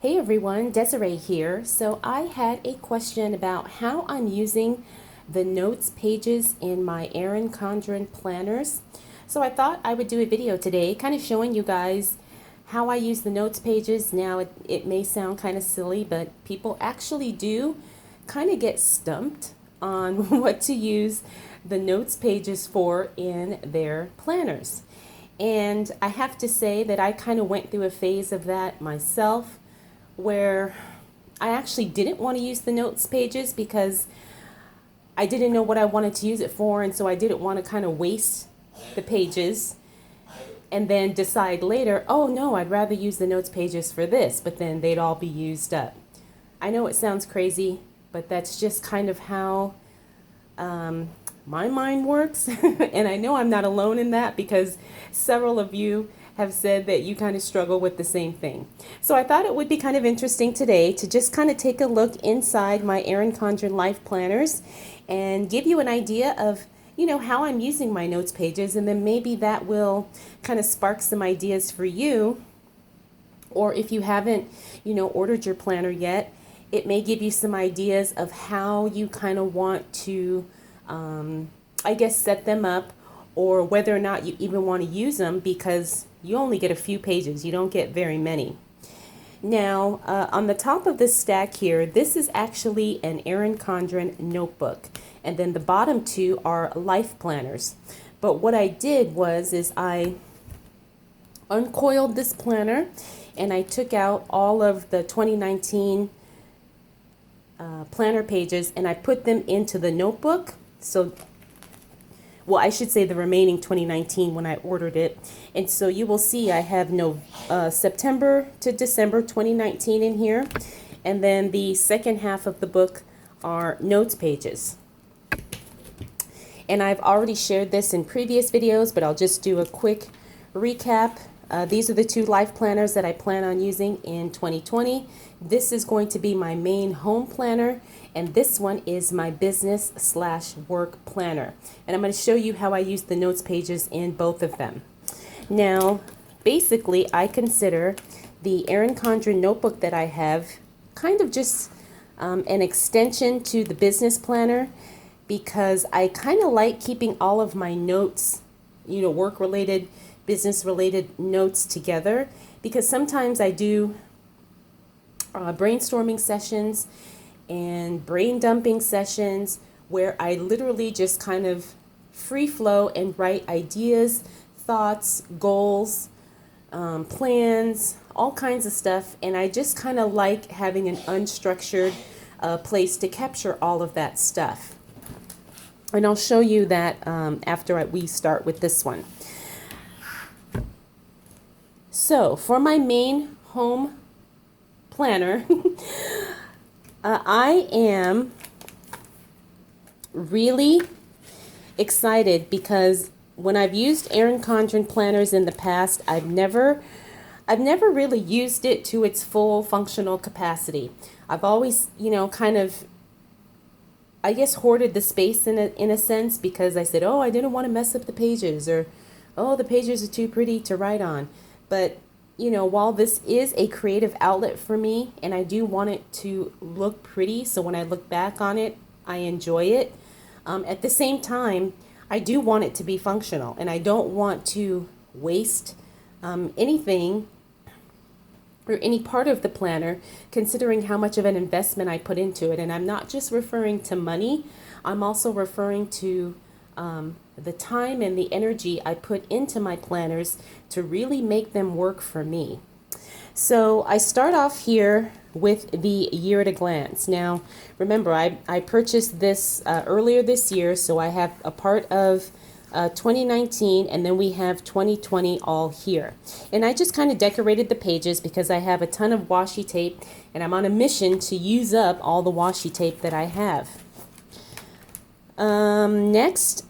Hey everyone, Desiree here. So I had a question about how I'm using the notes pages in my Erin Condren planners. So I thought I would do a video today kind of showing you guys how I use the notes pages. Now it may sound kind of silly, but people actually do kind of get stumped on what to use the notes pages for in their planners. And I have to say that I kind of went through a phase of that myself where I actually didn't want to use the notes pages because I didn't know what I wanted to use it for, and so I didn't want to kind of waste the pages and then decide later, oh no, I'd rather use the notes pages for this, but then they'd all be used up. I know it sounds crazy, but that's just kind of how my mind works. And I know I'm not alone in that because several of you have said that you kind of struggle with the same thing. So I thought it would be kind of interesting today to just kind of take a look inside my Erin Condren Life Planners and give you an idea of, how I'm using my notes pages, and then maybe that will kind of spark some ideas for you. Or if you haven't, ordered your planner yet, it may give you some ideas of how you kind of want to, set them up, or whether or not you even want to use them, because you only get a few pages. You don't get very many. Now, on the top of this stack here, this is actually an Erin Condren notebook. And then the bottom two are life planners. But what I did is I uncoiled this planner and I took out all of the 2019 planner pages and I put them into the notebook. I should say the remaining 2019 when I ordered it. And so you will see I have September to December 2019 in here. And then the second half of the book are notes pages. And I've already shared this in previous videos, but I'll just do a quick recap. These are the two life planners that I plan on using in 2020. This is going to be my main home planner, and this one is my business/work planner. And I'm going to show you how I use the notes pages in both of them. Now, basically, I consider the Erin Condren notebook that I have kind of just an extension to the business planner, because I kind of like keeping all of my notes, work-related, business-related notes together, because sometimes I do brainstorming sessions and brain dumping sessions where I literally just kind of free flow and write ideas, thoughts, goals, plans, all kinds of stuff. And I just kind of like having an unstructured place to capture all of that stuff. And I'll show you that after we start with this one. So for my main home planner, I am really excited because when I've used Erin Condren planners in the past, I've never really used it to its full functional capacity. I've always, hoarded the space in a sense, because I said, oh, I didn't want to mess up the pages, or, oh, the pages are too pretty to write on. But while this is a creative outlet for me, and I do want it to look pretty, so when I look back on it, I enjoy it. At the same time, I do want it to be functional, and I don't want to waste anything or any part of the planner, considering how much of an investment I put into it. And I'm not just referring to money, I'm also referring to the time and the energy I put into my planners to really make them work for me. So I start off here with the year at a glance. Now, remember, I purchased this earlier this year, so I have a part of 2019, and then we have 2020 all here. And I just kind of decorated the pages because I have a ton of washi tape, and I'm on a mission to use up all the washi tape that I have. Next,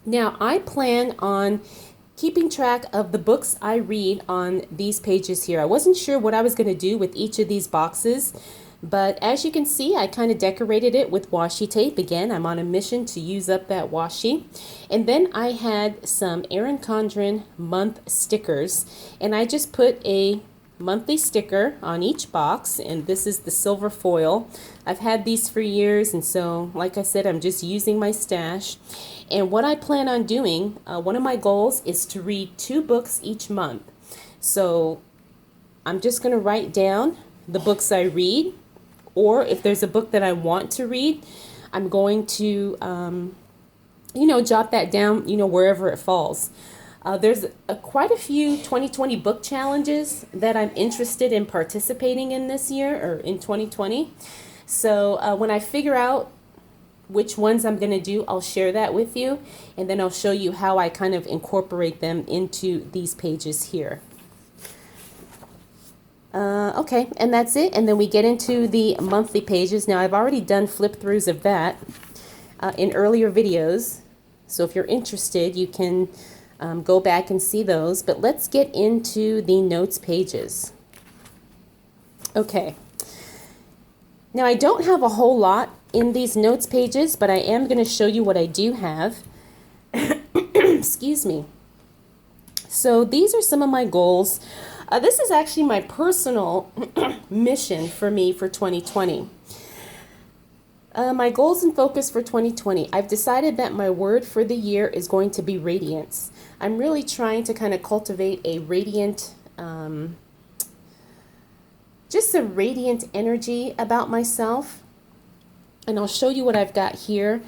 now I plan on keeping track of the books I read on these pages here. I wasn't sure what I was going to do with each of these boxes, but as you can see, I kind of decorated it with washi tape. Again, I'm on a mission to use up that washi. And then I had some Erin Condren month stickers, and I just put a monthly sticker on each box, and this is the silver foil. I've had these for years, and so like I said, I'm just using my stash. And what I plan on doing, one of my goals is to read 2 books each month. So I'm just going to write down the books I read, or if there's a book that I want to read, I'm going to jot that down, wherever it falls. There's quite a few 2020 book challenges that I'm interested in participating in this year, or in 2020. So when I figure out which ones I'm going to do, I'll share that with you, and then I'll show you how I kind of incorporate them into these pages here. Okay, and that's it. And then we get into the monthly pages. Now, I've already done flip-throughs of that in earlier videos. So if you're interested, you can go back and see those. But let's get into the notes pages. Okay. Now, I don't have a whole lot in these notes pages, but I am going to show you what I do have. Excuse me. So these are some of my goals. This is actually my personal mission for me for 2020. My goals and focus for 2020. I've decided that my word for the year is going to be radiance. I'm really trying to kind of cultivate a radiant, just a radiant energy about myself. And I'll show you what I've got here.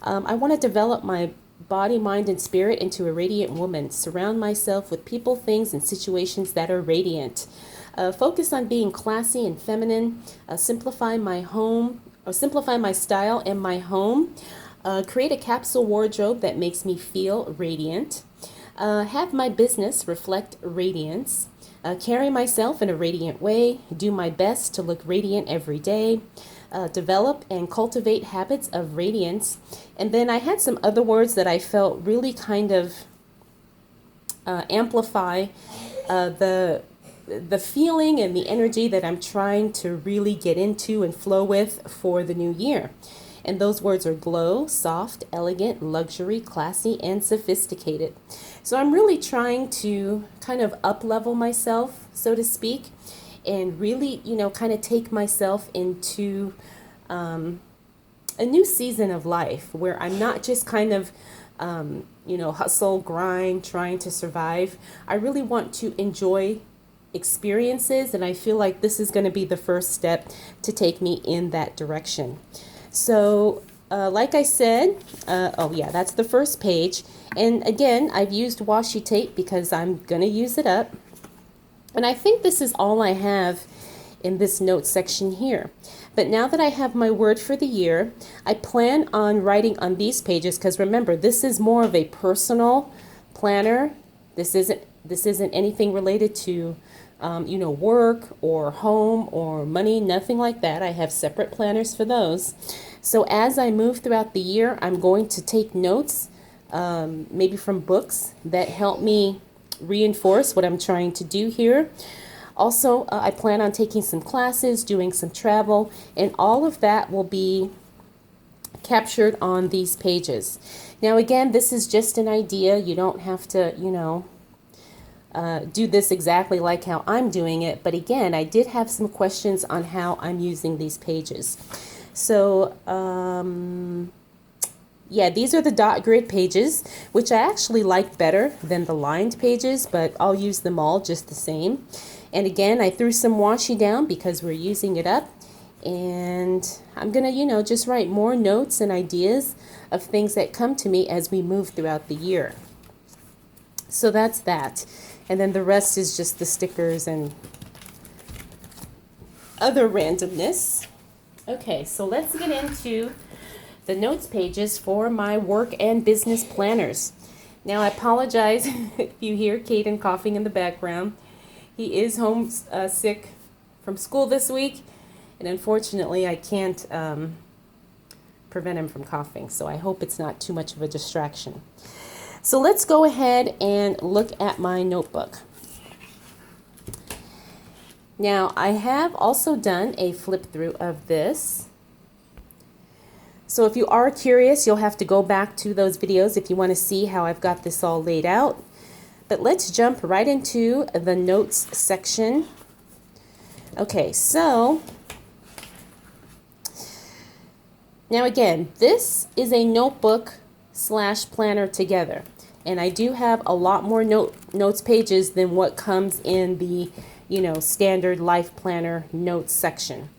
I want to develop my body, mind, and spirit into a radiant woman. Surround myself with people, things, and situations that are radiant. Focus on being classy and feminine. Simplify my home, or simplify my style and my home. Create a capsule wardrobe that makes me feel radiant. Have my business reflect radiance. Carry myself in a radiant way. Do my best to look radiant every day. Develop and cultivate habits of radiance. And then I had some other words that I felt really kind of amplify the feeling and the energy that I'm trying to really get into and flow with for the new year. And those words are glow, soft, elegant, luxury, classy, and sophisticated. So I'm really trying to kind of up-level myself, so to speak, and really, kind of take myself into a new season of life where I'm not just kind of, hustle, grind, trying to survive. I really want to enjoy experiences, and I feel like this is going to be the first step to take me in that direction. So, like I said, that's the first page. And again, I've used washi tape because I'm going to use it up. And I think this is all I have in this notes section here. But now that I have my word for the year, I plan on writing on these pages, because remember, this is more of a personal planner. This isn't anything related to work or home or money, nothing like that. I have separate planners for those. So as I move throughout the year, I'm going to take notes, maybe from books that help me reinforce what I'm trying to do here. Also, I plan on taking some classes, doing some travel, and all of that will be captured on these pages. Now, again, this is just an idea. You don't have to, do this exactly like how I'm doing it. But again, I did have some questions on how I'm using these pages. So, these are the dot grid pages, which I actually like better than the lined pages, but I'll use them all just the same. And again, I threw some washi down because we're using it up. And I'm going to, just write more notes and ideas of things that come to me as we move throughout the year. So that's that. And then the rest is just the stickers and other randomness. Okay, so let's get into the notes pages for my work and business planners. Now, I apologize if you hear Caden coughing in the background. He is home sick from school this week, and unfortunately, I can't prevent him from coughing, so I hope it's not too much of a distraction. So let's go ahead and look at my notebook. Now, I have also done a flip through of this. So if you are curious, you'll have to go back to those videos if you want to see how I've got this all laid out. But let's jump right into the notes section. Okay, so now again, this is a notebook slash planner together. And I do have a lot more notes pages than what comes in the, standard Life Planner notes section.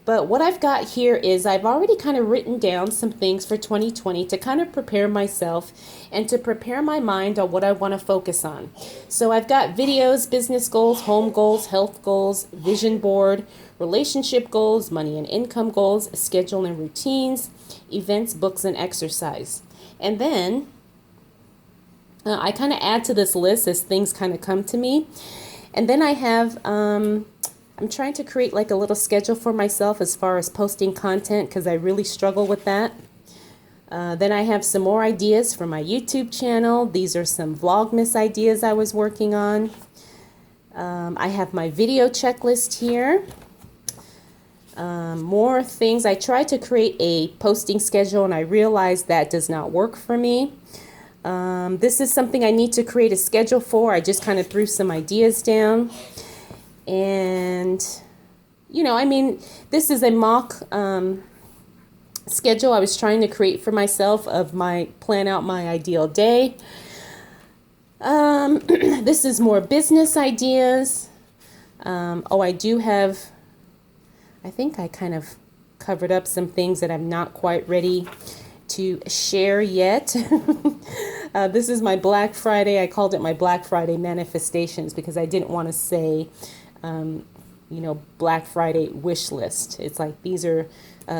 But what I've got here is I've already kind of written down some things for 2020 to kind of prepare myself and to prepare my mind on what I want to focus on. So I've got videos, business goals, home goals, health goals, vision board, relationship goals, money and income goals, schedule and routines, events, books, and exercise. And then I kind of add to this list as things kind of come to me. And then I have, I'm trying to create like a little schedule for myself as far as posting content because I really struggle with that. Then I have some more ideas for my YouTube channel. These are some Vlogmas ideas I was working on. I have my video checklist here. More things. I tried to create a posting schedule and I realized that does not work for me. This is something I need to create a schedule for. I just kind of threw some ideas down. And, this is a mock schedule I was trying to create for myself of plan out my ideal day. This is more business ideas. I do have, I think I kind of covered up some things that I'm not quite ready to share yet. This is my Black Friday. I called it my Black Friday manifestations because I didn't want to say, Black Friday wish list. It's like these are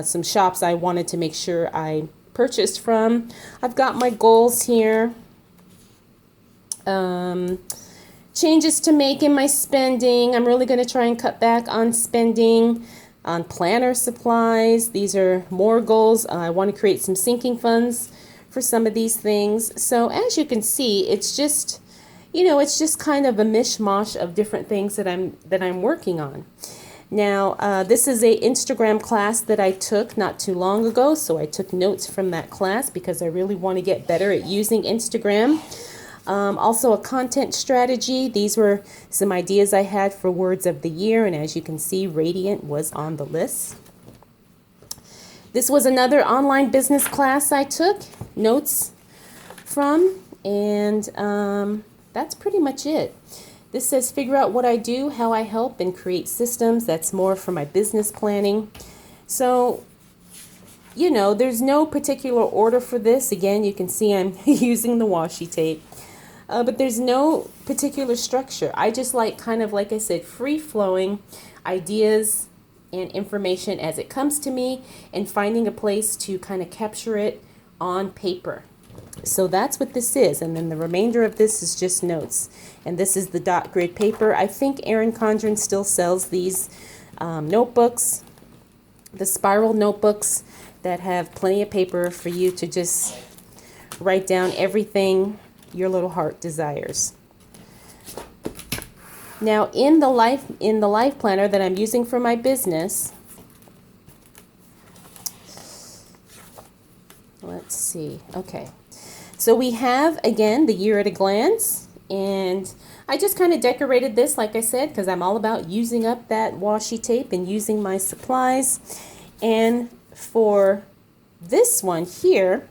some shops I wanted to make sure I purchased from. I've got my goals here. Changes to make in my spending. I'm really going to try and cut back on spending on planner supplies. These are more goals. I want to create some sinking funds for some of these things. So as you can see, it's just, it's just kind of a mishmash of different things that I'm working on. Now, this is a Instagram class that I took not too long ago. So I took notes from that class because I really want to get better at using Instagram. Also a content strategy. These were some ideas I had for words of the year, and as you can see, radiant was on the list. This was another online business class I took notes from, and that's pretty much it. This says figure out what I do, how I help, and create systems. That's more for my business planning. So there's no particular order for this. Again, you can see I'm using the washi tape. But there's no particular structure. I just like like I said, free-flowing ideas and information as it comes to me and finding a place to kind of capture it on paper. So that's what this is. And then the remainder of this is just notes. And this is the dot grid paper. I think Erin Condren still sells these notebooks, the spiral notebooks that have plenty of paper for you to just write down everything your little heart desires. Now in the life planner that I'm using for my business, let's see. Okay. So we have again the year at a glance, and I just kind of decorated this like I said because I'm all about using up that washi tape and using my supplies. And for this one here,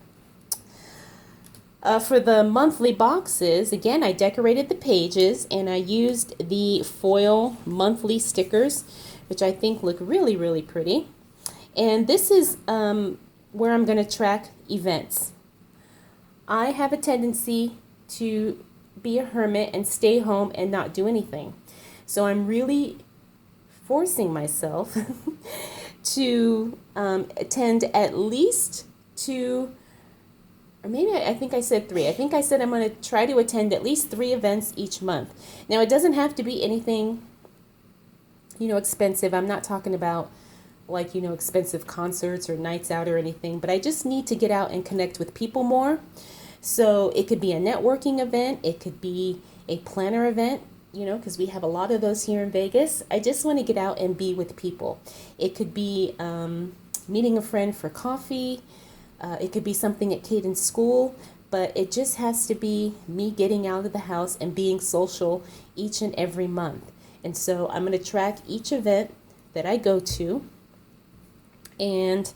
for the monthly boxes, again, I decorated the pages and I used the foil monthly stickers, which I think look really, really pretty. And this is where I'm going to track events. I have a tendency to be a hermit and stay home and not do anything. So I'm really forcing myself to attend at least 2, or maybe I think I said 3. I think I said I'm going to try to attend at least 3 events each month. Now, it doesn't have to be anything, expensive. I'm not talking about like, expensive concerts or nights out or anything, but I just need to get out and connect with people more. So it could be a networking event. It could be a planner event, because we have a lot of those here in Vegas. I just want to get out and be with people. It could be meeting a friend for coffee. It could be something at Caden's school, but it just has to be me getting out of the house and being social each and every month. And so I'm going to track each event that I go to. And,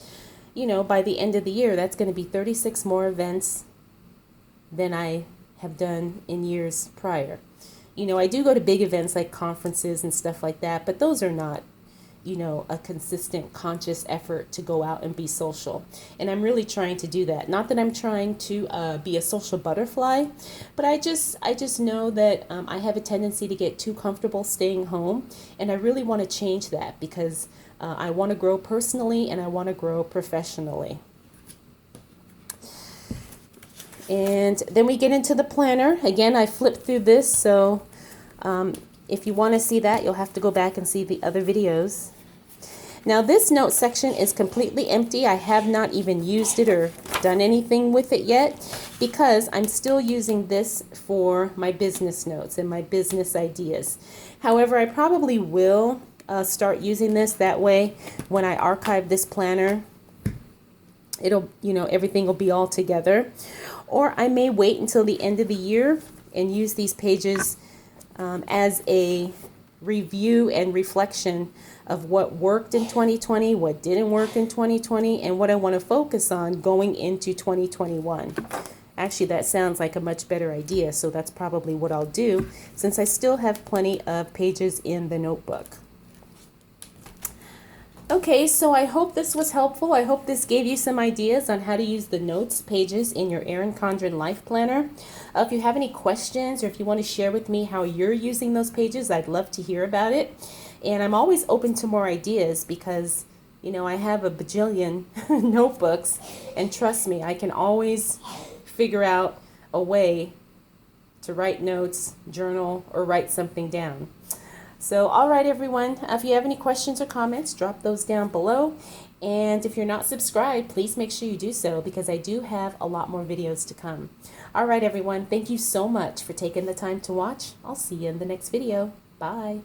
you know, by the end of the year, that's going to be 36 more events than I have done in years prior. You know, I do go to big events like conferences and stuff like that, but those are not, you know, a consistent conscious effort to go out and be social. And I'm really trying to do that. Not that I'm trying to be a social butterfly, but I just know that I have a tendency to get too comfortable staying home. And I really want to change that because I want to grow personally and I want to grow professionally. And then we get into the planner. Again, I flipped through this, so if you want to see that, you'll have to go back and see the other videos. Now this note section is completely empty. I have not even used it or done anything with it yet because I'm still using this for my business notes and my business ideas. However, I probably will start using this that way when I archive this planner. It'll, you know, everything will be all together. Or I may wait until the end of the year and use these pages as a review and reflection of what worked in 2020, what didn't work in 2020, and what I want to focus on going into 2021. Actually, that sounds like a much better idea, so that's probably what I'll do since I still have plenty of pages in the notebook. Okay, so I hope this was helpful. I hope this gave you some ideas on how to use the notes pages in your Erin Condren Life Planner. If you have any questions or if you want to share with me how you're using those pages, I'd love to hear about it. And I'm always open to more ideas because, you know, I have a bajillion notebooks, and trust me, I can always figure out a way to write notes, journal, or write something down. So, all right, everyone, if you have any questions or comments, drop those down below. And if you're not subscribed, please make sure you do so because I do have a lot more videos to come. All right, everyone, thank you so much for taking the time to watch. I'll see you in the next video. Bye.